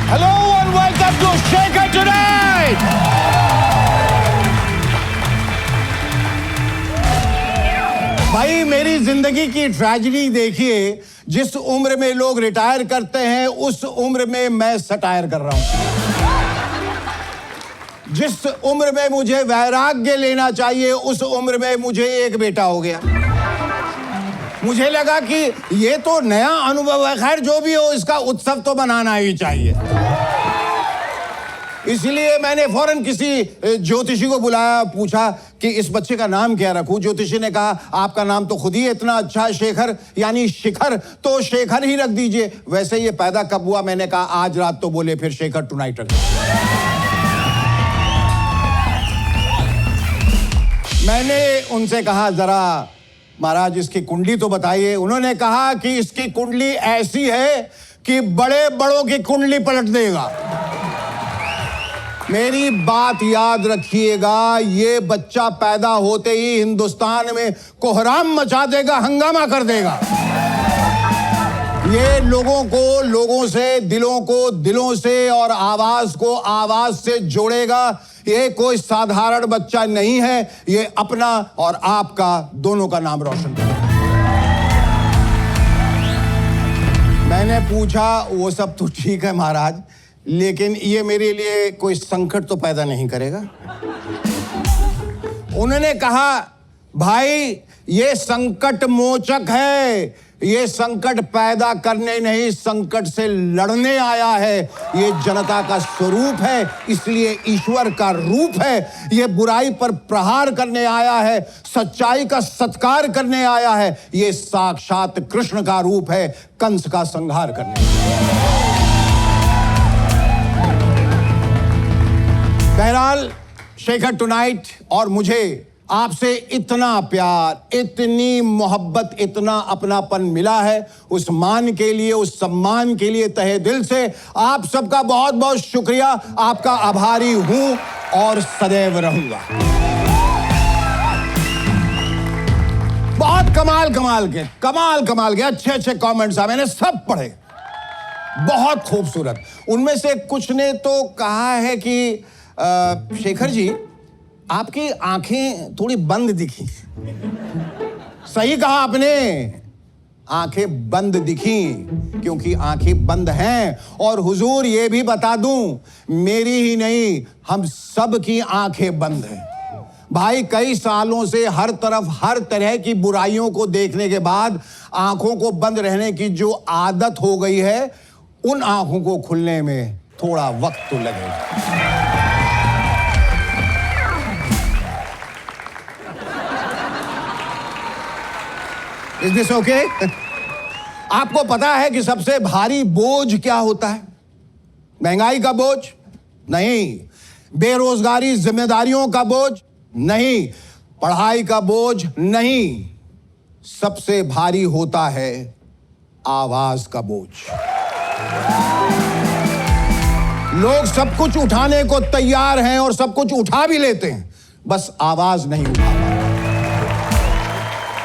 Hello and welcome to Shaker Tonight. भाई मेरी जिंदगी की ट्रेजेडी देखिए, जिस उम्र में लोग रिटायर करते हैं उस उम्र में मैं सटायर कर रहा हूं। जिस उम्र में मुझे वैराग्य लेना चाहिए उस उम्र में मुझे एक बेटा हो गया। मुझे लगा कि ये तो नया अनुभव है, खैर जो भी हो इसका उत्सव तो मनाना ही चाहिए। इसलिए मैंने फौरन किसी ज्योतिषी को बुलाया, पूछा कि इस बच्चे का नाम क्या रखूं। ज्योतिषी ने कहा आपका नाम तो खुद ही इतना अच्छा है, शेखर यानी शिखर, तो शेखर ही रख दीजिए। वैसे ये पैदा कब हुआ, मैंने कहा आज रात, तो बोले फिर शेखर टुनाइट रख दीजिए। मैंने उनसे कहा जरा महाराज इसकी कुंडली तो बताइए। उन्होंने कहा कि इसकी कुंडली ऐसी है कि बड़े बड़ों की कुंडली पलट देगा। मेरी बात याद रखिएगा, ये बच्चा पैदा होते ही हिंदुस्तान में कोहराम मचा देगा, हंगामा कर देगा। ये लोगों को लोगों से, दिलों को दिलों से और आवाज को आवाज से जोड़ेगा। ये कोई साधारण बच्चा नहीं है, ये अपना और आपका दोनों का नाम रोशन करेगा। मैंने पूछा वो सब तो ठीक है महाराज, लेकिन ये मेरे लिए कोई संकट तो पैदा नहीं करेगा। उन्होंने कहा भाई ये संकट मोचक है, ये संकट पैदा करने नहीं संकट से लड़ने आया है। ये जनता का स्वरूप है, इसलिए ईश्वर का रूप है। ये बुराई पर प्रहार करने आया है, सच्चाई का सत्कार करने आया है। ये साक्षात कृष्ण का रूप है, कंस का संहार करने। बहरहाल शेखर टुनाइट और मुझे आपसे इतना प्यार, इतनी मोहब्बत, इतना अपनापन मिला है, उस मान के लिए, उस सम्मान के लिए तहे दिल से आप सबका बहुत बहुत शुक्रिया। आपका आभारी हूं और सदैव रहूंगा। बहुत कमाल के अच्छे अच्छे कमेंट्स आए, मैंने सब पढ़े, बहुत खूबसूरत। उनमें से कुछ ने तो कहा है कि शेखर जी आपकी आंखें थोड़ी बंद दिखी। सही कहा आपने, आंखें बंद दिखी क्योंकि आंखें बंद हैं। और हुजूर ये भी बता दूं, मेरी ही नहीं हम सब की आंखें बंद हैं। भाई कई सालों से हर तरफ हर तरह की बुराइयों को देखने के बाद आंखों को बंद रहने की जो आदत हो गई है, उन आंखों को खुलने में थोड़ा वक्त तो लगेगा। Is this okay? आपको पता है कि सबसे भारी बोझ क्या होता है? महंगाई का बोझ नहीं, बेरोजगारी जिम्मेदारियों का बोझ नहीं, पढ़ाई का बोझ नहीं, सबसे भारी होता है आवाज का बोझ। लोग सब कुछ उठाने को तैयार हैं और सब कुछ उठा भी लेते हैं, बस आवाज नहीं उठा पाते।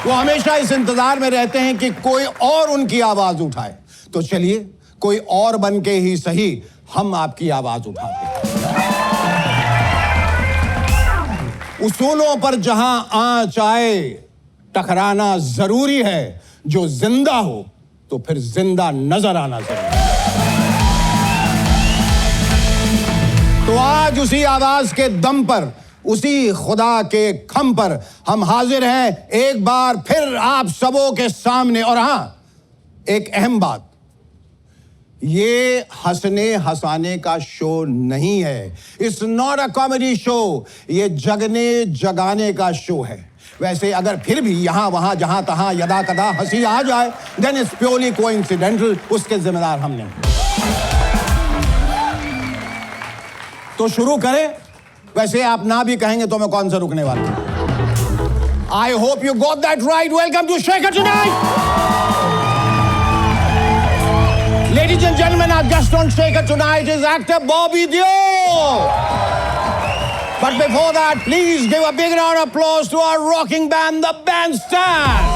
वो हमेशा इस इंतजार में रहते हैं कि कोई और उनकी आवाज उठाए। तो चलिए कोई और बन के ही सही हम आपकी आवाज उठाते हैं। उसूलों पर जहां आंच आए टकराना जरूरी है, जो जिंदा हो तो फिर जिंदा नजर आना जरूरी है। तो आज उसी आवाज के दम पर, उसी खुदा के खम पर हम हाजिर हैं एक बार फिर आप सबों के सामने। और हां, एक अहम बात, ये हंसने हंसाने का शो नहीं है। It's not a comedy show, ये जगने जगाने का शो है। वैसे अगर फिर भी यहां वहां जहां तहां यदा कदा हंसी आ जाए, देन इट्स प्योरली कोइंसिडेंटल, उसके जिम्मेदार हम नहीं। तो शुरू करें। वैसे आप ना भी कहेंगे तो मैं कौन सा रुकने वाला हूं। I hope you got that right. Welcome to Shekhar tonight. Ladies and gentlemen, our guest on Shaker tonight is actor Bobby Deol. But before that, please give a big round of applause to our rocking band, the Bandstand.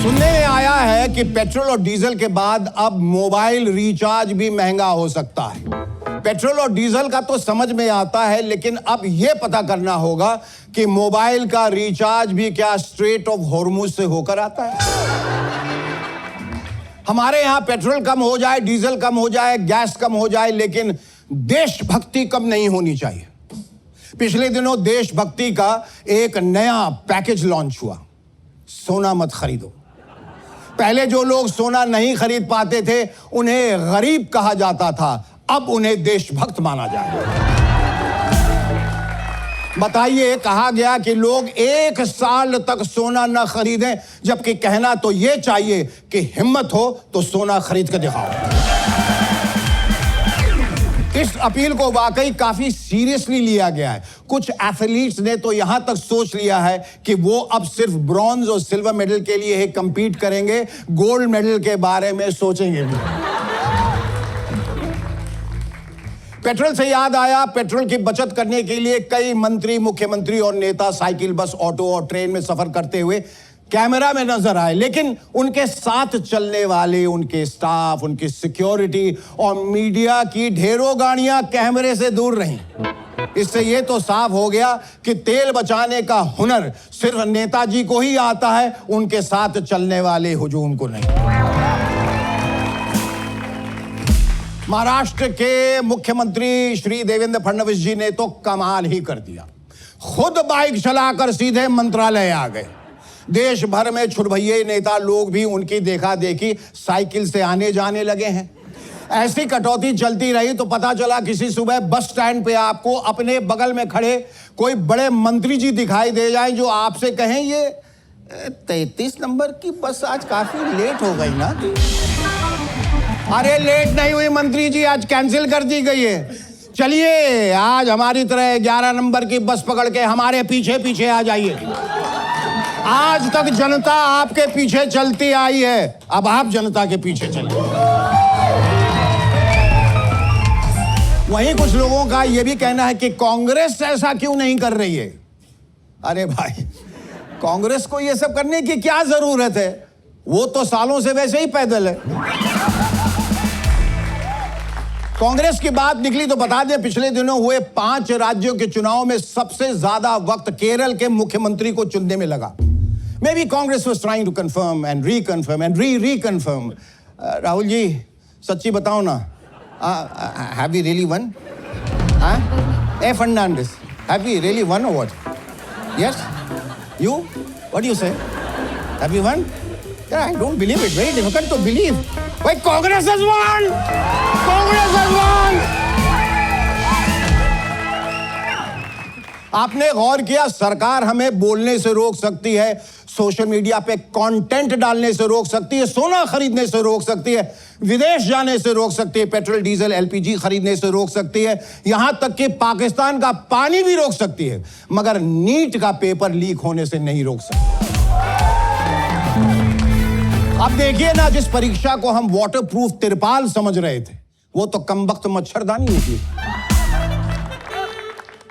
सुनने में आया है कि petrol और diesel के बाद अब mobile recharge भी महंगा हो सकता है। पेट्रोल और डीजल का तो समझ में आता है, लेकिन अब यह पता करना होगा कि मोबाइल का रिचार्ज भी क्या स्ट्रेट ऑफ हॉर्मुज से होकर आता है। हमारे यहां पेट्रोल कम हो जाए, डीजल कम हो जाए, गैस कम हो जाए, लेकिन देशभक्ति कम नहीं होनी चाहिए। पिछले दिनों देशभक्ति का एक नया पैकेज लॉन्च हुआ, सोना मत खरीदो। पहले जो लोग सोना नहीं खरीद पाते थे उन्हें गरीब कहा जाता था, अब उन्हें देशभक्त माना जाए। बताइए, कहा गया कि लोग 1 साल तक सोना न खरीदें, जबकि कहना तो यह चाहिए कि हिम्मत हो तो सोना खरीद के दिखाओ। इस अपील को वाकई काफी सीरियसली लिया गया है। कुछ एथलीट्स ने तो यहां तक सोच लिया है कि वो अब सिर्फ ब्रॉन्ज और सिल्वर मेडल के लिए ही कंपीट करेंगे, गोल्ड मेडल के बारे में सोचेंगे भी। पेट्रोल से याद आया, पेट्रोल की बचत करने के लिए कई मंत्री, मुख्यमंत्री और नेता साइकिल, बस, ऑटो और ट्रेन में सफर करते हुए कैमरा में नजर आए, लेकिन उनके साथ चलने वाले, उनके स्टाफ, उनकी सिक्योरिटी और मीडिया की ढेरों गाड़ियां कैमरे से दूर रहीं। इससे यह तो साफ हो गया कि तेल बचाने का हुनर सिर्फ नेताजी को ही आता है, उनके साथ चलने वाले हुजूम को नहीं। महाराष्ट्र के मुख्यमंत्री श्री देवेंद्र फडणवीस जी ने तो कमाल ही कर दिया। खुद बाइक चलाकर सीधे मंत्रालय आ गए। देश भर में छुटभइये नेता लोग भी उनकी देखा देखी साइकिल से आने जाने लगे हैं। ऐसी कटौती चलती रही तो पता चला किसी सुबह बस स्टैंड पे आपको अपने बगल में खड़े कोई बड़े मंत्री जी दिखाई दे जाएं, जो आपसे कहें ये 33 नंबर की बस आज काफी लेट हो गई ना। अरे लेट नहीं हुई मंत्री जी, आज कैंसिल कर दी गई है। चलिए आज हमारी तरह 11 नंबर की बस पकड़ के हमारे पीछे पीछे आ जाइए। आज तक जनता आपके पीछे चलती आई है, अब आप जनता के पीछे चलिए। वहीं कुछ लोगों का यह भी कहना है कि कांग्रेस ऐसा क्यों नहीं कर रही है। अरे भाई, कांग्रेस को यह सब करने की क्या जरूरत है, वो तो सालों से वैसे ही पैदल है। कांग्रेस की बात निकली तो बता दें, पिछले दिनों हुए 5 राज्यों के चुनाव में सबसे ज्यादा वक्त केरल के मुख्यमंत्री को चुनने में लगा। Maybe Congress was trying to confirm and reconfirm and reconfirm. Rahul ji, सच्ची बताओ ना, have we really won? Huh? Hey Fernandez, have we really won or what? Yes? You? What do you say? Have we won? Yeah, I don't believe it. Very difficult to believe. Wait, Congress has won! Congress has won! आपने गौर किया, सरकार हमें बोलने से रोक सकती है, social media पे कंटेंट डालने से रोक सकती है, सोना खरीदने से रोक सकती है, विदेश जाने से रोक सकती है, पेट्रोल डीजल एलपीजी खरीदने से रोक सकती है, यहां तक कि पाकिस्तान का पानी भी रोक सकती है, मगर नीट का पेपर लीक होने से नहीं रोक सकती। अब देखिए ना, जिस परीक्षा को हम वाटरप्रूफ तिरपाल समझ रहे थे, वो तो कमबख्त मच्छरदानी निकली।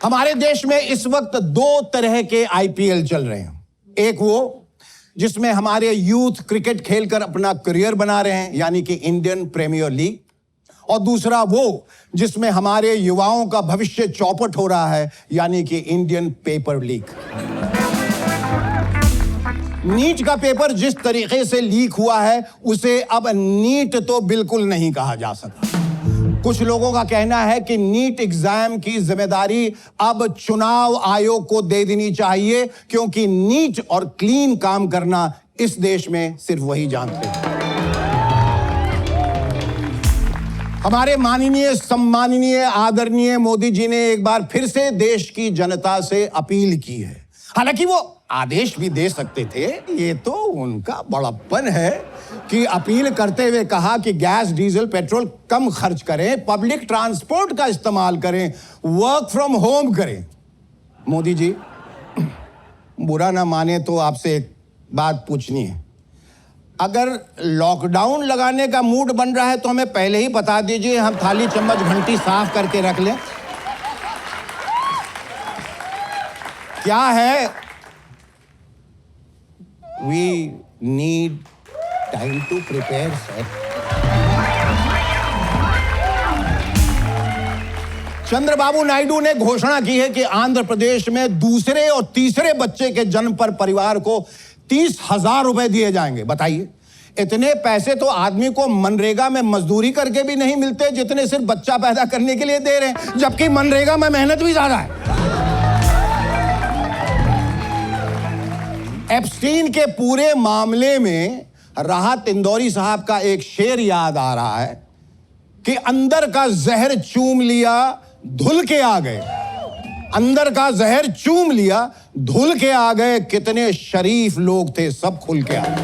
हमारे देश में इस वक्त 2 तरह के आईपीएल चल रहे हैं। एक वो जिसमें हमारे यूथ क्रिकेट खेलकर अपना करियर बना रहे हैं, यानी कि इंडियन प्रीमियर लीग, और दूसरा वो जिसमें हमारे युवाओं का भविष्य चौपट हो रहा है, यानी कि इंडियन पेपर लीग। नीट का पेपर जिस तरीके से लीक हुआ है, उसे अब नीट तो बिल्कुल नहीं कहा जा सकता। कुछ लोगों का कहना है कि नीट एग्जाम की जिम्मेदारी अब चुनाव आयोग को दे देनी चाहिए, क्योंकि नीट और क्लीन काम करना इस देश में सिर्फ वही जानते हैं। हमारे माननीय, सम्माननीय, आदरणीय मोदी जी ने एक बार फिर से देश की जनता से अपील की है। हालांकि वो आदेश भी दे सकते थे, ये तो उनका बड़प्पन है कि अपील करते हुए कहा कि गैस, डीजल, पेट्रोल कम खर्च करें, पब्लिक ट्रांसपोर्ट का इस्तेमाल करें, वर्क फ्रॉम होम करें। मोदी जी, बुरा ना माने तो आपसे एक बात पूछनी है। अगर लॉकडाउन लगाने का मूड बन रहा है तो हमें पहले ही बता दीजिए, हम थाली चम्मच घंटी साफ करके रख लें। क्या है, we need time to prepare, sir. Chandrababu Naidu ने घोषणा की है कि आंध्र प्रदेश में दूसरे और तीसरे बच्चे के जन्म पर परिवार को 30,000 रुपए दिए जाएंगे। बताइए, इतने पैसे तो आदमी को मनरेगा में मजदूरी करके भी नहीं मिलते जितने सिर्फ बच्चा पैदा करने के लिए दे रहे हैं, जबकि मनरेगा में मेहनत भी ज्यादा है। एप्स्टीन के पूरे मामले में राहत इंदौरी साहब का एक शेर याद आ रहा है कि अंदर का जहर चूम लिया, धुल के आ गए। अंदर का जहर चूम लिया, धुल के आ गए। कितने शरीफ लोग थे, सब खुल के आ गए।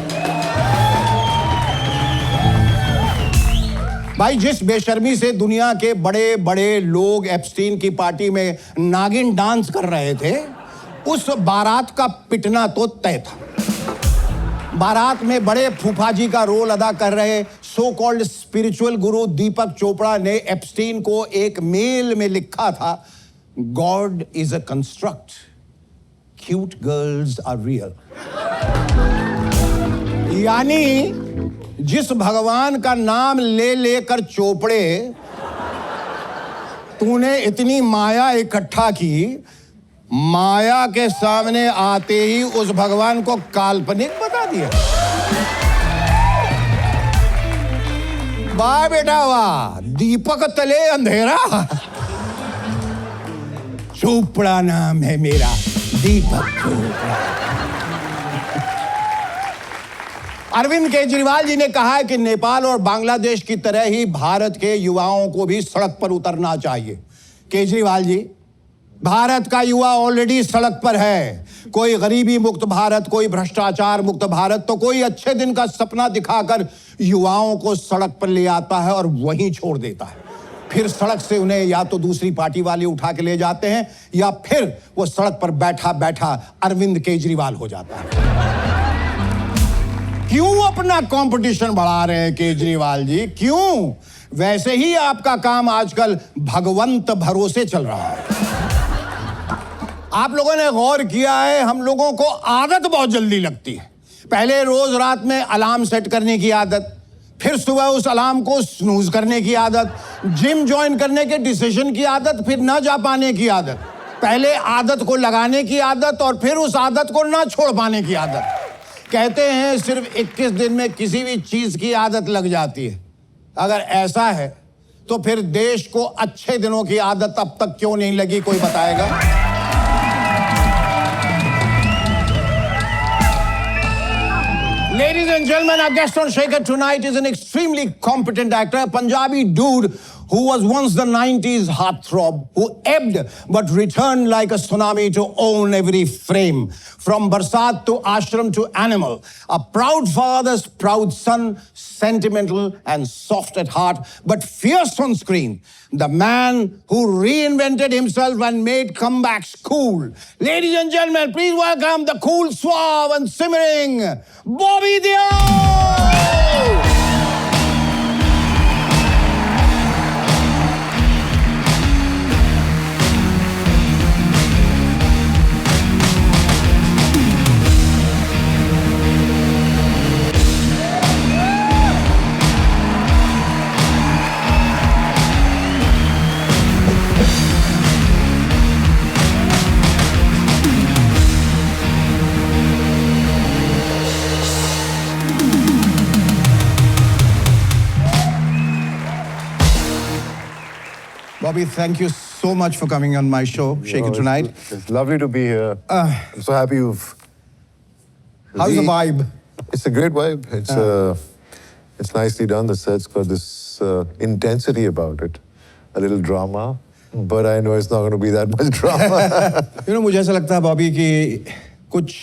भाई, जिस बेशर्मी से दुनिया के बड़े बड़े लोग एप्स्टीन की पार्टी में नागिन डांस कर रहे थे, उस बारात का पिटना तो तय था। बारात में बड़े फूफा जी का रोल अदा कर रहे सो कॉल्ड स्पिरिचुअल गुरु दीपक चोपड़ा ने एप्स्टीन को एक मेल में लिखा था, God is a construct, cute girls are real. यानी जिस भगवान का नाम ले लेकर चोपड़े तूने इतनी माया इकट्ठा की, माया के सामने आते ही उस भगवान को काल्पनिक बता दिया। वाह बेटा वाह, दीपक तले अंधेरा। चोपड़ा नाम है मेरा, दीपक चोपड़ा। अरविंद केजरीवाल जी ने कहा है कि नेपाल और बांग्लादेश की तरह ही भारत के युवाओं को भी सड़क पर उतरना चाहिए। केजरीवाल जी, भारत का युवा ऑलरेडी सड़क पर है। कोई गरीबी मुक्त भारत, कोई भ्रष्टाचार मुक्त भारत, तो कोई अच्छे दिन का सपना दिखाकर युवाओं को सड़क पर ले आता है और वहीं छोड़ देता है। फिर सड़क से उन्हें या तो दूसरी पार्टी वाले उठा के ले जाते हैं या फिर वो सड़क पर बैठा बैठा अरविंद केजरीवाल हो जाता है। क्यों अपना कंपटीशन बढ़ा रहे हैं केजरीवाल जी, क्यों? वैसे ही आपका काम आजकल भगवंत भरोसे चल रहा है। आप लोगों ने गौर किया है, हम लोगों को आदत बहुत जल्दी लगती है। पहले रोज रात में अलार्म सेट करने की आदत, फिर सुबह उस अलार्म को स्नूज करने की आदत, जिम ज्वाइन करने के डिसीजन की आदत, फिर ना जा पाने की आदत, पहले आदत को लगाने की आदत और फिर उस आदत को ना छोड़ पाने की आदत। कहते हैं सिर्फ 21 दिन में किसी भी चीज की आदत लग जाती है। अगर ऐसा है तो फिर देश को अच्छे दिनों की आदत अब तक क्यों नहीं लगी, कोई बताएगा? Ladies and gentlemen, our guest on Shaker tonight is an extremely competent actor, a Punjabi dude who was once the 90s heartthrob, who ebbed but returned like a tsunami to own every frame, from Barsat to Ashram to Animal. A proud father's proud son, sentimental and soft at heart, but fierce on screen. The man who reinvented himself and made comebacks cool. Ladies and gentlemen, please welcome the cool, suave and simmering Bobby Deol! Bobby, thank you so much for coming on my show, Shake It Tonight. It's lovely to be here. I'm so happy you've... How's the vibe? It's a great vibe. It's nicely done. The set's got this intensity about it. A little drama. But I know it's not going to be that much drama. मुझे ऐसा लगता है बॉबी कि कुछ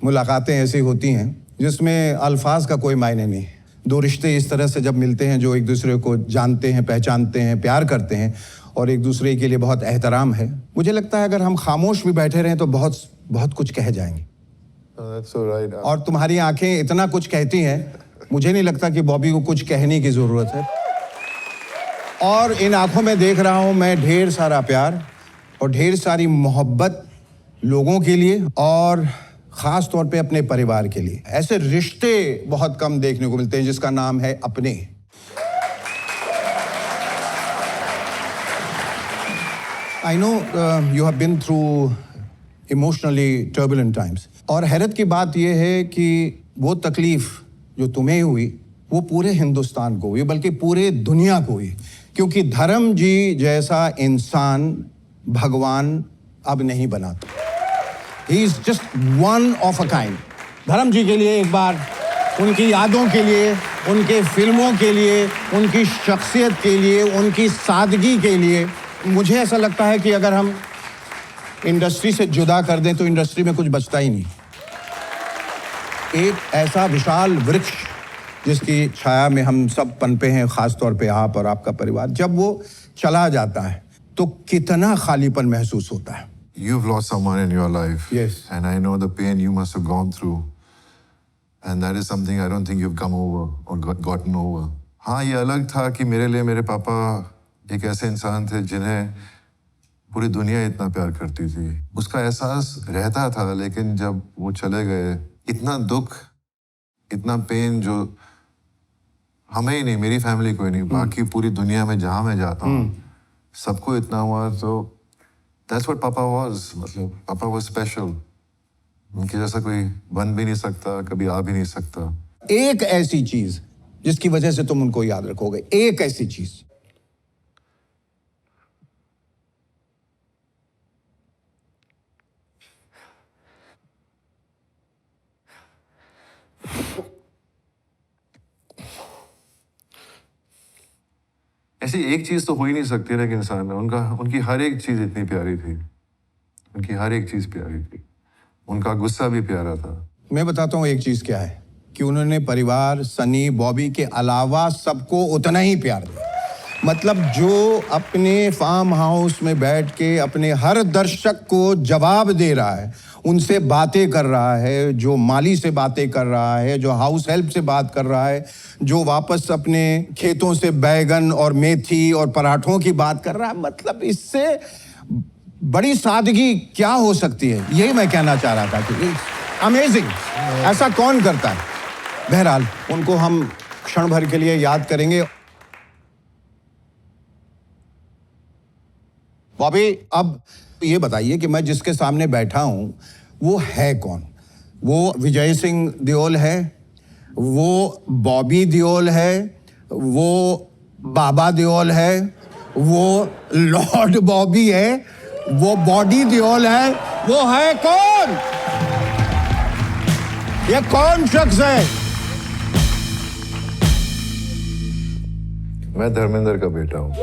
मुलाकातें ऐसी होती हैं जिसमें अल्फाज का कोई मायने नहीं। दो रिश्ते इस तरह से जब मिलते हैं जो एक दूसरे को जानते हैं, पहचानते हैं, प्यार करते हैं और एक दूसरे के लिए बहुत एहतराम है, मुझे लगता है अगर हम खामोश भी बैठे रहें तो बहुत बहुत कुछ कह जाएंगे। That's so right. और तुम्हारी आंखें इतना कुछ कहती हैं, मुझे नहीं लगता कि बॉबी को कुछ कहने की जरूरत है। और इन आंखों में देख रहा हूं मैं ढेर सारा प्यार और ढेर सारी मोहब्बत लोगों के लिए, और खास तौर पे अपने परिवार के लिए। ऐसे रिश्ते बहुत कम देखने को मिलते हैं जिसका नाम है अपने। I know you have been through emotionally turbulent times, और हैरत की बात यह है कि वो तकलीफ जो तुम्हें हुई वो पूरे हिंदुस्तान को हुई, बल्कि पूरे दुनिया को हुई, क्योंकि धर्म जी जैसा इंसान भगवान अब नहीं बनाता। He is just one of a kind. धर्म जी के लिए एक बार, उनकी यादों के लिए, उनके फिल्मों के लिए, उनकी शख्सियत के लिए, उनकी सादगी के लिए, मुझे ऐसा लगता है कि अगर हम इंडस्ट्री से जुदा कर दें तो इंडस्ट्री में कुछ बचता ही नहीं। एक ऐसा विशाल वृक्ष जिसकी छाया में हम सब पनपे हैं, खास तौर पे आप और आपका परिवार, जब वो चला जाता है तो कितना खालीपन महसूस होता है। You've lost someone in your life. Yes. And I know the pain you must have gone through. And that is something I don't think you've come over or gotten over. हाँ, ये अलग था कि मेरे लिए मेरे पापा एक ऐसे इंसान थे जिन्हें पूरी दुनिया इतना प्यार करती थी। उसका एहसास रहता था, लेकिन जब वो चले गए, इतना दुख, इतना पेन जो हमें ही नहीं, मेरी फैमिली को ही नहीं, बाकी पूरी दुनिया में जहाँ मैं जाता हूँ सबको इतना हुआ। तो that's what पापा was, मतलब पापा was special। उनके जैसा कोई बन भी नहीं सकता, कभी आ भी नहीं सकता। एक ऐसी चीज जिसकी वजह से तुम उनको याद रखोगे, एक ऐसी चीज। ऐसी एक चीज तो हो ही नहीं सकती ना कि इंसान में, उनकी हर एक चीज इतनी प्यारी थी, उनकी हर एक चीज प्यारी थी, उनका गुस्सा भी प्यारा था। मैं बताता हूँ एक चीज क्या है, कि उन्होंने परिवार, सनी, बॉबी के अलावा सबको उतना ही प्यार दिया। मतलब जो अपने फार्म हाउस में बैठ के अपने हर दर्शक को जवाब दे रहा है, उनसे बातें कर रहा है, जो माली से बातें कर रहा है, जो हाउस हेल्प से बात कर रहा है, जो वापस अपने खेतों से बैगन और मेथी और पराठों की बात कर रहा है, मतलब इससे बड़ी सादगी क्या हो सकती है, यही मैं कहना चाह रहा था कि अमेजिंग, ऐसा कौन करता है। बहरहाल उनको हम क्षण भर के लिए याद करेंगे। बॉबी, अब ये बताइए कि मैं जिसके सामने बैठा हूं वो है कौन? वो विजय सिंह देओल है, वो बॉबी देओल है, वो बाबा देओल है, वो लॉर्ड बॉबी है, वो बॉडी देओल है, वो है कौन? ये कौन शख्स है? मैं धर्मेंद्र का बेटा हूँ।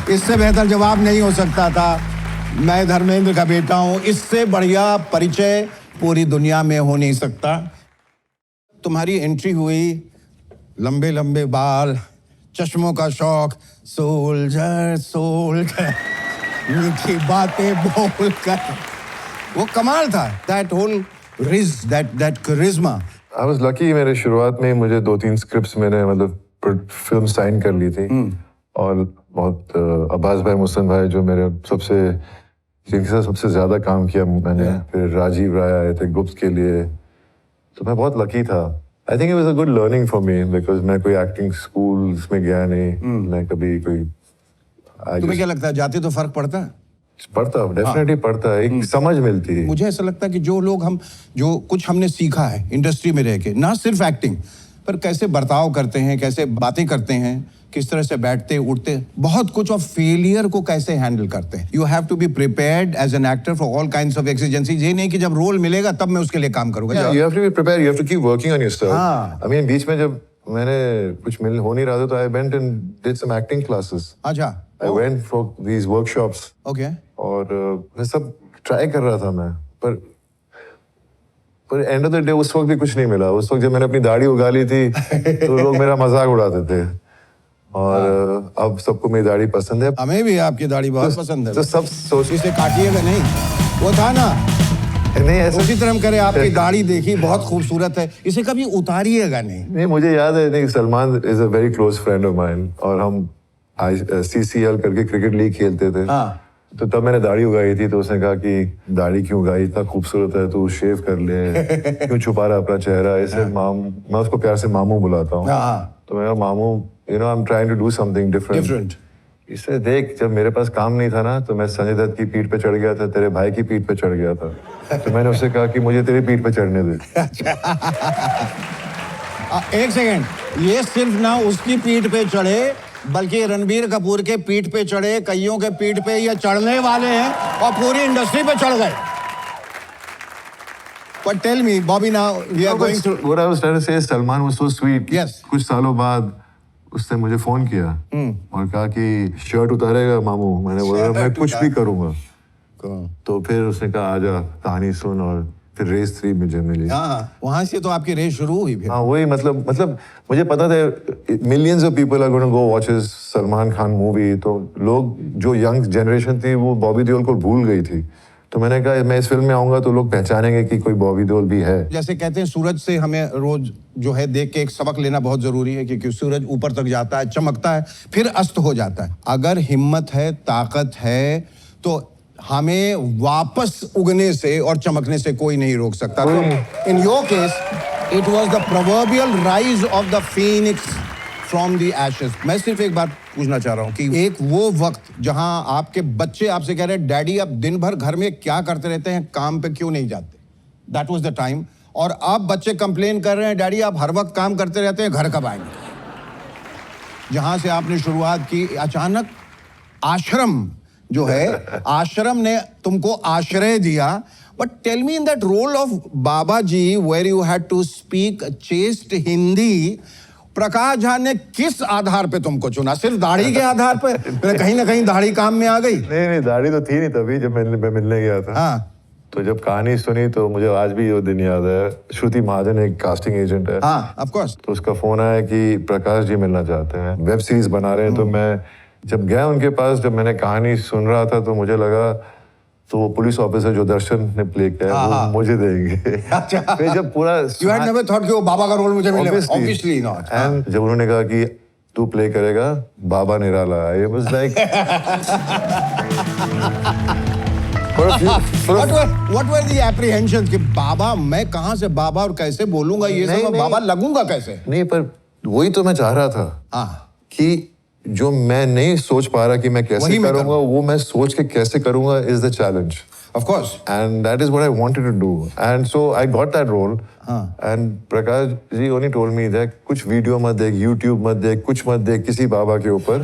इससे बेहतर जवाब नहीं हो सकता था। मैं धर्मेंद्र का बेटा हूं, इससे बढ़िया परिचय पूरी दुनिया में हो नहीं सकता। तुम्हारी एंट्री हुई, लंबे लंबे बाल, चश्मों का शौक, सोल्जर सोल्जर, मीठी बातें बोलकर, वो कमाल था। That whole rizz, that charisma. I was lucky, मेरे शुरुआत में मुझे 2-3 स्क्रिप्ट्स मैंने मतलब फिल्म साइन कर ली थी। और बहुत अब्बास भाई, मुहसिन भाई, जो मेरे जिनके साथ सबसे ज्यादा काम किया मैंने, फिर राजीव राय आए थे गुप्त के लिए, तो मैं बहुत लकी था। I think it was a good learning for me, because मैं कोई एक्टिंग स्कूल में गया नहीं, मैं कभी कोई। तुम्हें क्या लगता है, जाते तो फर्क पड़ता है? पड़ता, डेफिनेटली पड़ता है, एक समझ मिलती है। मुझे ऐसा लगता है कि जो कुछ हमने सीखा है इंडस्ट्री में रह के, ना सिर्फ एक्टिंग पर कैसे बर्ताव करते हैं, कैसे बातें करते हैं, किस तरह से बैठते उठते, बहुत कुछ, और फेलियर को कैसे हैंडल करते हैं। You have to be prepared as an actor for all kinds of exigencies. ये नहीं कि जब रोल मिलेगा तब मैं उसके लिए काम करूंगा। You have to be prepared, you have to keep working on yourself. I mean, बीच में जब मैंने कुछ हो नहीं रहा था, तो I went and did some acting classes. अच्छा, I went for these workshops. Okay. और मैं सब ट्राई कर रहा था मैं, पर एंड ऑफ द डे उस वक्त भी कुछ नहीं मिला। उस वक्त जब मैंने अपनी दाढ़ी उगा ली थी तो लोग मेरा मजाक उड़ाते थे, और अब सबको मेरी दाढ़ी पसंद है। हमें भी आपकी दाढ़ी बहुत पसंद है। तो सब सोच, इसे काटिएगा नहीं, वो था ना, नहीं ऐसा उसी तरह करे। आपकी दाढ़ी देखी, बहुत खूबसूरत है, इसे कभी उतारिएगा नहीं। नहीं, मुझे याद है, नहीं, Salman is a very close friend of mine, और हम CCL करके क्रिकेट लीग खेलते थे। तो तब मैंने दाढ़ी उगाई थी, तो उसने कहा कि दाढ़ी क्यों उगाई, इतना खूबसूरत है, तू शेव कर ले, क्यों छुपा रहा अपना चेहरा। ऐसे मैं उसको प्यार से मामू बुलाता हूँ। तो मैं कहा, मामू you know I am trying to do something different. इससे देख, जब मेरे पास काम नहीं था ना, तो मैं संजय दत्त की पीठ पे चढ़ गया था, तेरे भाई की पीठ पे चढ़ गया था। तो मैंने उससे कहा कि मुझे तेरी पीठ पे चढ़ने दे। एक सेकंड, ये सिर्फ ना उसकी पीठ पे चढ़े, बल्कि रणबीर कपूर के पीठ पे चढ़े, कईयों के पीठ पे ये चढ़ने वाले हैं और पूरी इंडस्ट्री पे चढ़ गए। But tell me, Bobby, now we are going to. What I was trying to say is Salman was so sweet. Yes. कुछ सालों बाद उसने मुझे फोन किया और कहा कि शर्ट उतारेगा मामू। मैंने बोला मैं कुछ भी करूंगा। तो फिर उसने कहा आजा कहानी सुन, और फिर रेस 3 मुझे मिली। हाँ, वहां से तो आपकी रेस शुरू हुई फिर। हाँ वही, मतलब मुझे पता था millions of people are gonna go watch his Salman Khan movie. तो लोग, जो यंग जनरेशन थी, वो बॉबी देओल को भूल गई थी। तो मैंने कहा मैं इस फिल्म में आऊंगा तो लोग पहचानेंगे कि कोई बॉबी देओल भी है। जैसे कहते हैं सूरज से हमें रोज जो है देख के एक सबक लेना बहुत जरूरी है, क्योंकि सूरज ऊपर तक जाता है, चमकता है, फिर अस्त हो जाता है। अगर हिम्मत है, ताकत है, तो हमें वापस उगने से और चमकने से कोई नहीं रोक सकता। तो in your case it was the proverbial rise of the Phoenix from the ashes. मैं सिर्फ एक बात पूछना चाह रहा हूं कि एक वो वक्त जहां आपके बच्चे आपसे कह रहे हैं डैडी आप दिन भर घर में क्या करते रहते हैं, काम पे क्यों नहीं जाते, दैट वाज द टाइम। और अब बच्चे कंप्लेन कर रहे हैं डैडी आप हर वक्त काम करते रहते हैं, घर कब आएंगे। जहां से आपने शुरुआत की, अचानक आश्रम जो है, आश्रम ने तुमको आश्रय दिया। But tell me in that role of Baba ji where you had to speak chaste Hindi, Prakash Jha ने किस आधार पे तुमको चुना? सिर्फ दाढ़ी के आधार पे? कहीं ना कहीं दाढ़ी काम में आ गई? नहीं, दाढ़ी तो थी नहीं तभी जब मैं मिलने गया था। हाँ। तो जब कहानी सुनी तो मुझे आज भी वो दिन याद है। श्रुति महाजन एक कास्टिंग एजेंट है। हाँ, ऑफ कोर्स। तो उसका फोन आया कि प्रकाश जी मिलना चाहते हैं, वेब सीरीज बना रहे हैं। तो मैं जब गया उनके पास, जब मैंने कहानी सुन रहा था, तो मुझे लगा तो वो पुलिस ऑफिसर जो दर्शन ने प्ले किया है वो मुझे देंगे। अच्छा। फिर जब पूरा You had never thought कि वो बाबा का रोल मुझे मिलेगा? Obviously not. एंड जब उन्होंने कहा कि तू प्ले करेगा बाबा निराला, it was like What were the apprehensions कि बाबा, मैं कहाँ से बाबा और कैसे बोलूंगा ये सब, बाबा लगूंगा कैसे? नहीं, पर वही तो मैं चाह रहा था कि जो मैं नहीं सोच पा रहा कि मैं कैसे करूंगा, वो मैं सोच के कैसे करूंगा is the challenge. Of course. And that is what I wanted to do. And so I got that role. And Prakash ji only told me that कुछ वीडियो मत देख, YouTube मत देख, कुछ मत देख किसी बाबा के ऊपर।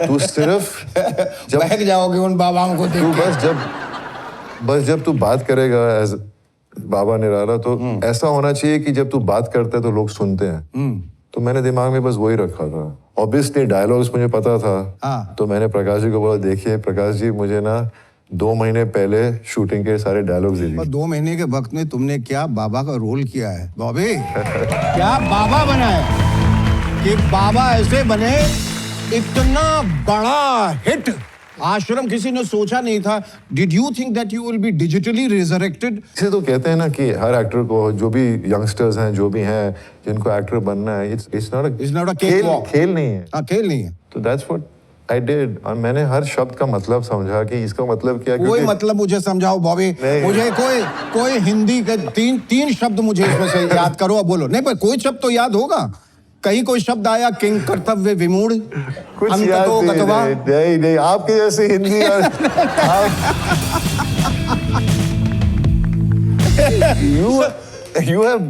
तू सिर्फ जब बहक जाओगे उन बाबाओं को देख के। बस जब तू बात करेगा एज बाबा निराला, तो ऐसा होना चाहिए कि जब तू बात करता है तो लोग सुनते हैं। तो मैंने दिमाग में बस वही रखा था। ऑब्वियसली डायलॉग्स मुझे पता था। तो मैंने प्रकाश जी को बोला, देखिए प्रकाश जी, मुझे ना 2 महीने पहले शूटिंग के सारे डायलॉग्स दे दिए। 2 महीने के वक्त में तुमने क्या बाबा का रोल किया है बॉबी? क्या बाबा बना है कि बाबा ऐसे बने, इतना बड़ा हिट। आश्रम किसी ने सोचा नहीं था। Did you think that you will be digitally resurrected? इसे तो कहते हैं ना कि हर एक्टर को, जो भी यंगस्टर्स हैं, जो भी हैं, जिनको एक्टर बनना है, इट्स नॉट अ खेल नहीं है। हाँ, खेल नहीं है। तो दैट्स व्हाट आई डिड। और मैंने हर शब्द का मतलब समझा कि इसका मतलब क्या है। कोई मतलब मुझे समझाओ बॉबी। मुझे कोई हिंदी के तीन शब्द मुझे इसमें से याद करो और बोलो। नहीं, पर कोई शब्द तो याद होगा। कहीं कोई शब्द आया, किंग कर्तव्य विमूढ़, कुछ याद नहीं, आपके जैसे हिंदी और you have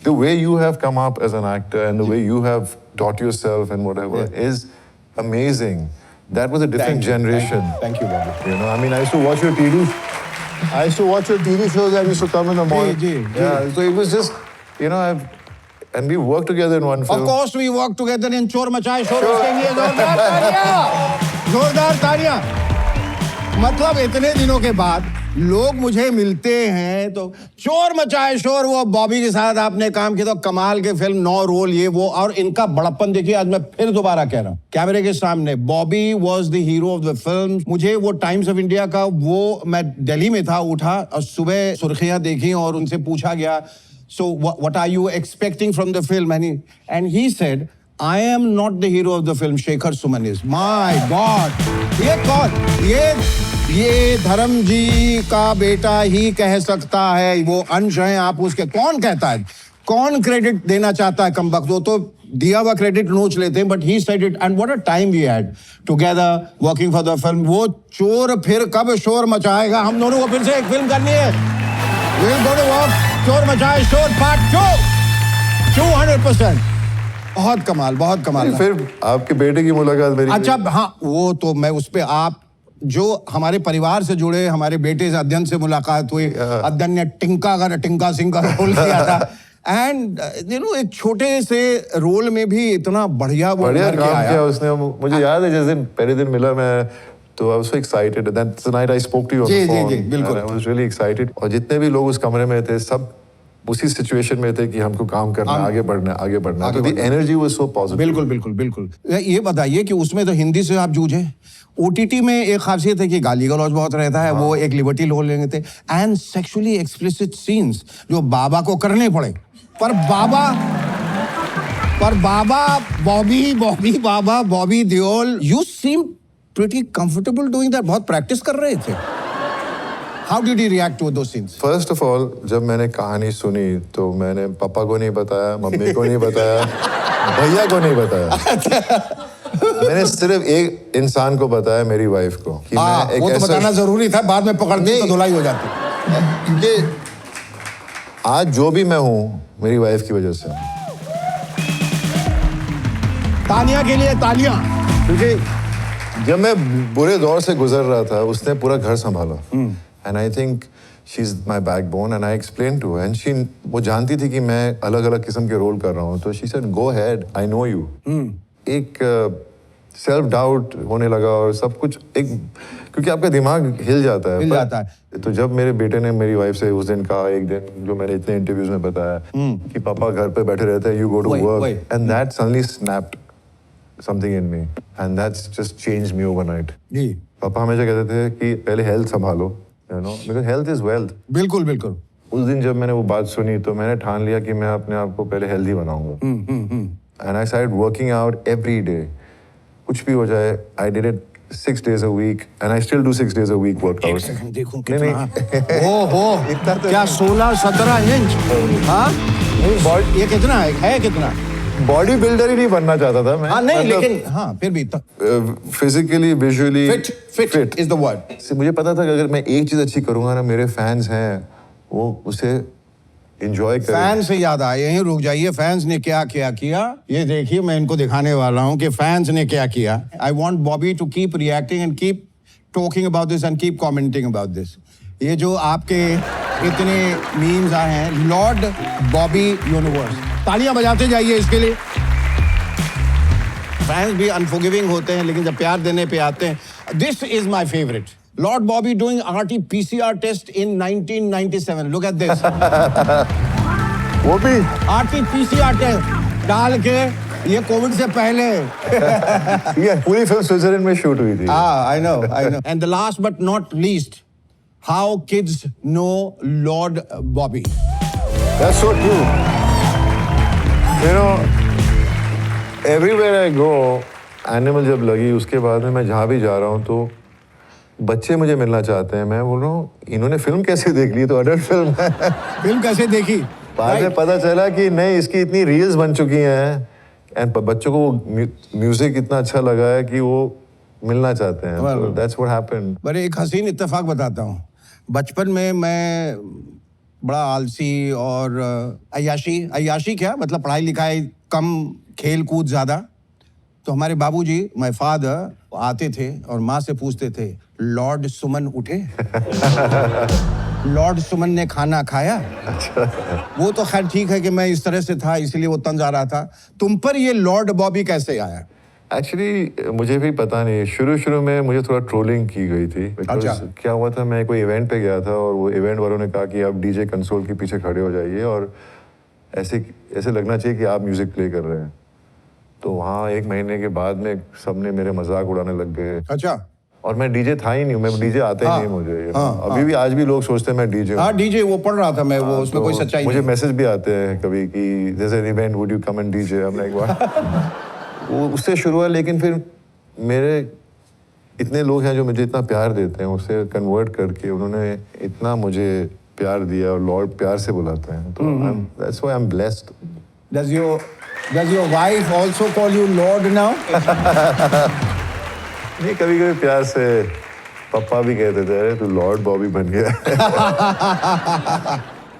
the way you have come up as an actor and the way you have taught yourself and whatever is amazing. That was a different generation. Thank you, Bobby. You know, I mean, I used to watch your TV shows that used to come in the morning. Yeah, so it was just, you know, and we worked together in one film. Of course, we worked together in चोर मचाए शोर। उसके लिए जोरदार तालियां, जोरदार तालियां। मतलब इतने दिनों के बाद लोग मुझे मिलते हैं तो चोर मचाए शोर, वो बॉबी के साथ आपने काम किया, तो कमाल के फिल्म, 9 रोल, ये वो, और इनका बड़प्पन देखिए। आज मैं फिर दोबारा कह रहा हूँ कैमरे के सामने, Bobby was the hero of the film. मुझे वो टाइम्स ऑफ इंडिया का, वो मैं दिल्ली में था, उठा और सुबह सुर्खियां देखी और उनसे पूछा गया, so what are you expecting from the film? And he said, I am not the hero of the film. Shekhar Suman is. My God. ये कौन? ये धर्म जी का बेटा ही कह सकता है. वो अंश हैं, आप उसके. कौन कहता है? कौन क्रेडिट देना चाहता है कमबख्त? वो तो दिया हुआ क्रेडिट नोच लेते हैं, but he said it. And what a time we had together working for the film. वो चोर फिर कब शोर मचाएगा? हम दोनों को फिर से एक फिल्म करनी है. We'll go to work. चोर मचाए शोर पार्ट 2. 200%. बहुत कमाल, बहुत कमाल. फिर आपके बेटे की मुलाकात मेरी. अच्छा, हाँ, वो तो मैं उस पे आप जो हमारे परिवार से जुड़े हमारे बेटे से अध्ययन से मुलाकात हुई. अध्ययन ने टिंका सिंह का रोल किया था. एंड एक छोटे से रोल में भी इतना बढ़िया काम किया उसने. मुझे याद है जिस दिन पहले दिन मिला मैं, तो I was so excited. That night I spoke to you on the phone. जी, बिल्कुल. I was really excited. और जितने भी लोग उस कमरे में थे, सब उसी सिचुएशन में थे कि हमको काम करना, आगे बढ़ना. तो the energy was so positive. बिल्कुल. ये बताइए कि उसमें तो हिंदी से आप जूझे. OTT में एक खासियत है कि गाली गलौज बहुत रहता है. वो एक लिबर्टी ले लेंगे थे. एंड सेक्सुअली एक्सप्लिसिट सीन्स जो बाबा को करने पड़े. पर Baba Bobby Deol, you seem pretty comfortable doing that. बहुत प्रैक्टिस कर रहे थे. How did you react to those scenes? First of all, जब मैंने कहानी सुनी तो मैंने पापा को नहीं बताया, मम्मी को नहीं बताया, भैया को नहीं बताया. मैंने सिर्फ एक इंसान को बताया, मेरी वाइफ को. कि मैं एक वो तो बताना जरूरी था. बाद में पकड़ने तो धुलाई हो जाती. क्योंकि आज जो भी मैं हूँ मेरी वाइफ की वजह से. तालियां के लिए तालियां. क्योंकि जब मैं बुरे दौर से गुजर रहा था, उसने पूरा घर संभाला. And I think she is my backbone. And I explain to and she, वो जानती थी कि मैं अलग अलग किस्म के रोल कर रहा हूँ. तो she said go head, I know you. एक सेल्फ डाउट होने लगा और सब कुछ एक, क्योंकि आपका दिमाग हिल जाता है. तो जब मेरे बेटे ने मेरी वाइफ से उस दिन कहा, एक दिन जो मैंने इतने इंटरव्यूज में बताया कि पापा घर पे बैठे रहते हैं, you go to work, and that suddenly snapped something in me, and that's just changed me overnight. जी. पापा हमेशा कहते थे कि पहले हेल्थ संभालो, because health is wealth. बिल्कुल. उस दिन जब मैंने वो बात सुनी तो मैंने ठान लिया कि मैं अपने आप को पहले हेल्दी बनाऊंगा. And I started working out every day. कुछ भी हो जाए, I did it 6 days a week, and I still do 6 days a week workout. एक सेकंड देखूं कितना. इतना तो क्या 16-17 इंच? हाँ? ये कितना है कितना? बॉडी बिल्डर ही नहीं बनना चाहता था मैं. नहीं, लेकिन हाँ फिर भी physically visually fit is the word. मुझे पता था कि अगर मैं एक चीज अच्छी करूंगा ना, मेरे फैंस हैं वो उसे एंजॉय करें. फैंस से याद आए, यहीं रुक जाइए. फैंस ने क्या किया ये देखिए. मैं इनको दिखाने वाला हूँ कि फैंस ने क्या किया. I want Bobby to keep reacting and keep talking about this and keep commenting about this. ये जो आपके इतने मीम्स आए हैं, लॉर्ड बॉबी यूनिवर्स. तालियां बजाते जाइए इसके लिए. फैंस भी अनफॉरगिविंग होते हैं, लेकिन जब प्यार देने पे आते हैं. This is my favourite. Lord Bobby doing RT-PCR test in 1997. Look at this. वो भी RT-PCR टेस्ट डाल के, ये कोविड से पहले. ये पूरी फिल्म स्विट्जरलैंड में शूट हुई थी. I know. And the last but not least, how kids know Lord Bobby. That's so true. You know, everywhere I go, Animal जब लगी उसके बाद में मैं जहाँ भी जा रहा हूँ तो बच्चे मुझे मिलना चाहते हैं. मैं बोल रहा हूँ इन्होंने फिल्म कैसे देख ली, तो अडल्ट फिल्म है. फिल्म कैसे देखी? बाद में पता चला कि नहीं, इसकी इतनी रील्स बन चुकी हैं एंड बच्चों को म्यूजिक इतना अच्छा लगा है कि वो मिलना चाहते हैं. So that's what happened. बड़े एक हसीन इत्तेफाक बताता हूँ. बचपन में मैं बड़ा आलसी और अय्याशी क्या मतलब, पढ़ाई लिखाई कम, खेल कूद ज़्यादा. तो हमारे बाबूजी, माय फादर, आते थे और माँ से पूछते थे, लॉर्ड सुमन उठे? लॉर्ड सुमन ने खाना खाया? वो तो खैर ठीक है कि मैं इस तरह से था इसलिए वो तंज आ रहा था. तुम पर ये लॉर्ड बॉबी कैसे आया? एक्चुअली मुझे भी पता नहीं. शुरू में मुझे थोड़ा ट्रोलिंग की गई थी. अच्छा. क्या हुआ था, मैं कोई इवेंट पे गया था और वो इवेंट वालों ने कहा कि आप डीजे कंसोल के पीछे खड़े हो जाइए और ऐसे लगना चाहिए कि आप म्यूजिक प्ले कर रहे हैं. तो वहाँ 1 महीने के बाद में सबने मेरे मजाक उड़ाने लग गए. अच्छा. और मैं डीजे था ही नहीं, मैं डीजे आता ही नहीं मुझे। अभी भी आज भी लोग सोचते हैं मैं डीजे हूँ। हाँ डीजे, वो पढ़ रहा था मैं, वो उसमें कोई सच्चाई मुझे नहीं। मैसेज भी आते हैं कभी कि there's an event, would you come and DJ? I'm like what? वो उससे शुरू हुआ, लेकिन फिर मेरे इतने लोग हैं जो मुझे इतना प्यार देते हैं, उसे कन्वर्ट करके उन्होंने इतना मुझे प्यार दिया और लॉर्ड प्यार से बुलाते हैं, तो that's why I'm blessed. Does your wife also call you Lord now? नहीं, कभी कभी प्यार से पापा भी कहते थे, अरे तू लॉर्ड बॉबी बन गया।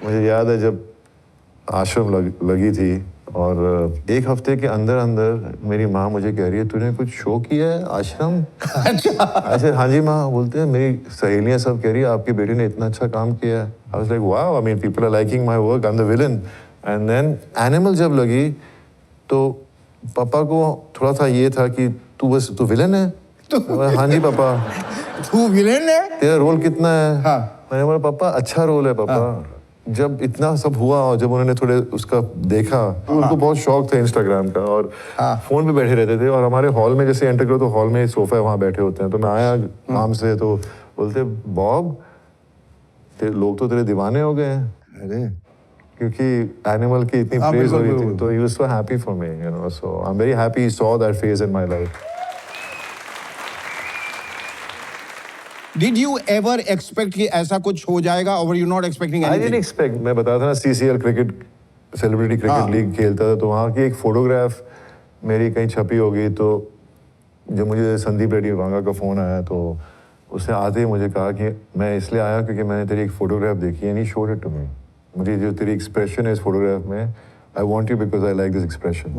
मुझे याद है जब आश्रम लगी थी और एक हफ्ते के अंदर अंदर मेरी माँ मुझे कह रही है, तूने कुछ शो किया है आश्रम? अच्छा, हाँ जी माँ। बोलते हैं मेरी सहेलियाँ सब कह रही है आपकी बेटी ने इतना अच्छा काम किया है। I was like wow, I mean people are liking my work, I am the villain. And then Animal जब लगी तो पापा को थोड़ा था ये था कि तू विलन है? हाँ जी पापा। तू विलेन है? तेरा रोल कितना है? हाँ। मैंने बोला पापा अच्छा रोल है पापा। जब इतना सब हुआ और जब उन्होंने थोड़े उसका देखा, उनको बहुत शौक था इंस्टाग्राम का और फोन पे बैठे रहते थे। और हमारे हॉल में जैसे एंटर करो तो हॉल में सोफा है, वहाँ बैठे होते हैं। तो मैं आया काम से तो बोलते बॉब लोग तो तेरे दीवाने हो गए हैं। अरे क्योंकि एनिमल की इतनी प्रेज हो रही थी, तो he was so happy for me, you know. So I'm very happy he saw that phase in my life. Did you ever expect कि ऐसा कुछ हो जाएगा, or were you not expecting I anything? didn't expect. मैं बताया था ना CCL cricket, celebrity cricket league खेलता था, तो वहाँ की एक फोटोग्राफ मेरी कहीं छपी होगी। तो जब मुझे संदीप रेड्डी वांगा का फ़ोन आया तो उसने आते ही मुझे कहा कि मैं इसलिए आया क्योंकि मैंने तेरी एक फोटोग्राफ देखी है, and he showed it to me. मुझे जो तेरी एक्सप्रेशन है इस फोटोग्राफ में, I want you because I like this expression.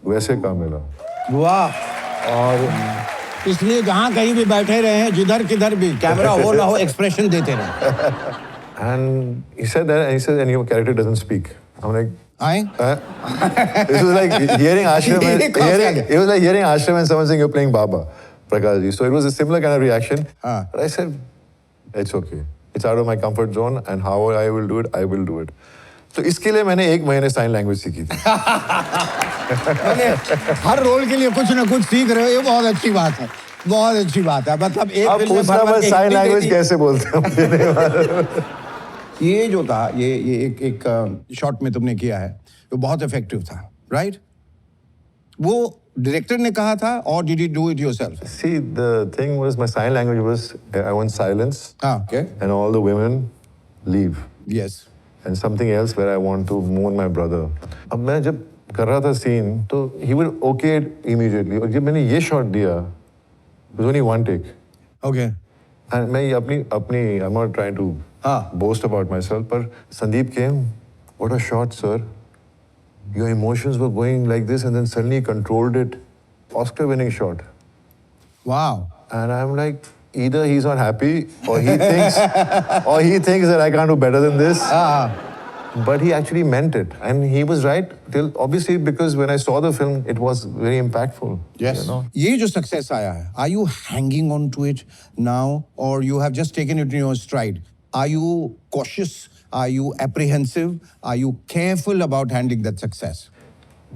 वैसे काम मिला। वाह। और इसलिए जहाँ कहीं भी बैठे रहे, जिधर किधर भी कैमरा हो ना हो, एक्सप्रेशन देते रहे। and he said that, and he said, and your character doesn't speak. I'm like, आए? this was like hearing Ashram. It was like hearing Ashram and someone saying you're playing Baba, Prakash ji. So it was a similar kind of reaction. But I said, it's okay. It's out of my comfort zone, and how I will do it, I will do it. तो इसके लिए मैंने 1 महीने sign language सीखी थी। हर role के लिए कुछ ना कुछ सीख रहे हो, ये बहुत अच्छी बात है, बहुत अच्छी बात है। मतलब एक फिल्म में भर-भर के साइन हिंदी लैंग्वेज दे दी। कैसे बोलते हैं? ये जो था, ये एक शॉट में तुमने किया है, वो बहुत इफेक्टिव था, राइट? वो डायरेक्टर ने कहा था, और did you do it yourself? See, the thing was, my sign language was, I want silence, okay, and all the women leave. Yes. And something else where I want to mourn my brother. अब मैं जब कर रहा था scene, तो he would okay it immediately. और जब मैंने ये शॉट दिया, it was only one take. Okay. And मैं ये अपनी I'm not trying to boast about myself, पर Sandeep came, what a shot, sir. Your emotions were going like this, and then suddenly you controlled it. Oscar-winning shot. Wow. And I'm like, either he's not happy, or he thinks that I can't do better than this. But he actually meant it, and he was right. Till obviously, because when I saw the film, it was very impactful. Yes. You know? ये जो success आया है, are you hanging on to it now, or you have just taken it in your stride? Are you cautious? Are you apprehensive? Are you careful about handling that success?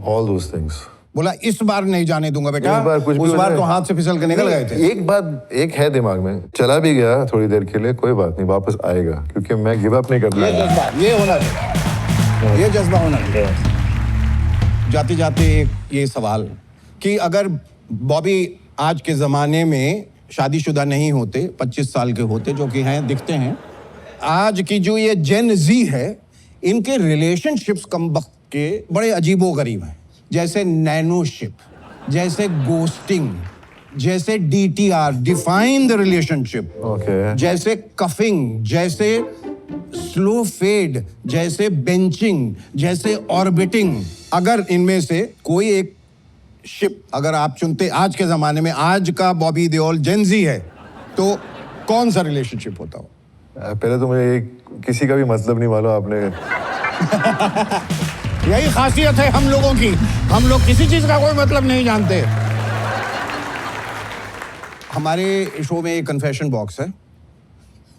All those things. बोला इस बार नहीं जाने दूंगा बेटा, इस बार कुछ भी उस हो बार जाए। तो हाथ से फिसल के निकल गए थे। एक बात एक है दिमाग में, चला भी गया थोड़ी देर के लिए, कोई बात नहीं, वापस आएगा, क्योंकि मैं गिव अप नहीं करना ये है। जज्बा, ये होना चाहिए, ये जज्बा होना चाहिए। जाते जाते ये सवाल कि अगर बॉबी आज के ज़माने में शादीशुदा नहीं होते, 25 साल के होते, जो कि हैं, दिखते हैं, आज की जो ये जेन जी है, इनके रिलेशनशिप्स कम वक्त के बड़े अजीबोगरीब हैं। जैसे नैनोशिप, जैसे गोस्टिंग, जैसे DTR, define the relationship, Okay. जैसे कफिंग, जैसे स्लो फेड, जैसे बेंचिंग, जैसे ऑर्बिटिंग। अगर इनमें से कोई एक शिप अगर आप चुनते आज के जमाने में, आज का बॉबी देओल जेनजी है, तो कौन सा रिलेशनशिप होता हो? पहले तो मुझे किसी का भी मतलब नहीं मालूम आपने। यही खासियत है हम लोगों की, हम लोग किसी चीज का कोई मतलब नहीं जानते। हमारे शो में एक कन्फेशन बॉक्स है,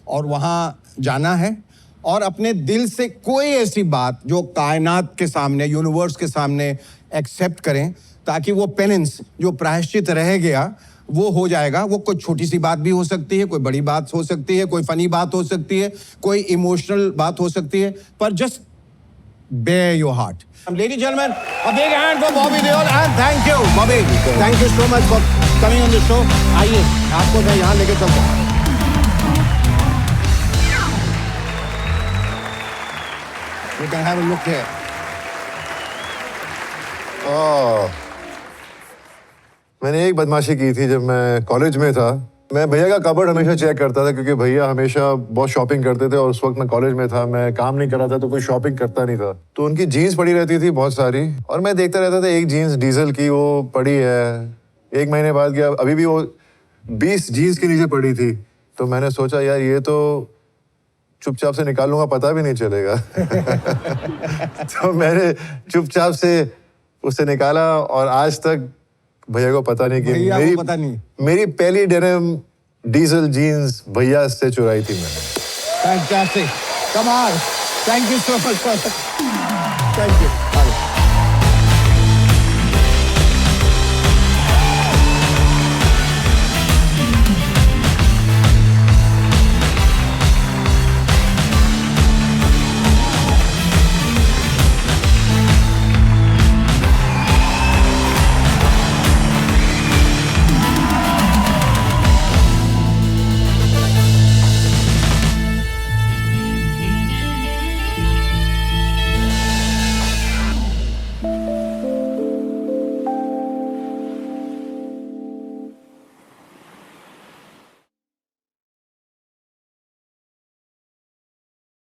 और वहाँ जाना है और अपने दिल से कोई ऐसी बात जो कायनात के सामने, यूनिवर्स के सामने एक्सेप्ट करें, ताकि वो पेनेंस जो प्रायश्चित रह गया वो हो जाएगा। वो कोई छोटी सी बात भी हो सकती है, कोई बड़ी बात हो सकती है, कोई फनी बात हो सकती है, कोई इमोशनल बात हो सकती है, पर just bear your heart. Ladies and gentlemen, a big hand for Bobby Deol and thank you, Bobby. Thank you so much for coming on the show. आइए, आपको मैं यहाँ लेके चलता हूँ। You can have a look here. मैंने एक बदमाशी की थी जब मैं कॉलेज में था। मैं भैया का कबर्ड हमेशा चेक करता था क्योंकि भैया हमेशा बहुत शॉपिंग करते थे और उस वक्त मैं कॉलेज में था, मैं काम नहीं कर रहा था तो कोई शॉपिंग करता नहीं था। तो उनकी जीन्स पड़ी रहती थी बहुत सारी और मैं देखता रहता था, एक जीन्स डीजल की वो पड़ी है। एक महीने बाद गया, अभी भी वो 20 जीन्स के नीचे पड़ी थी। तो मैंने सोचा यार ये तो चुपचाप से निकाल लूंगा, पता भी नहीं चलेगा। तो मैंने चुपचाप से उसे निकाला और आज तक भैया को पता नहीं कि मेरी पहली डेनिम डीजल जीन्स भैया से चुराई थी मैंने। Fantastic. Come on. Thank you so much. Thank you.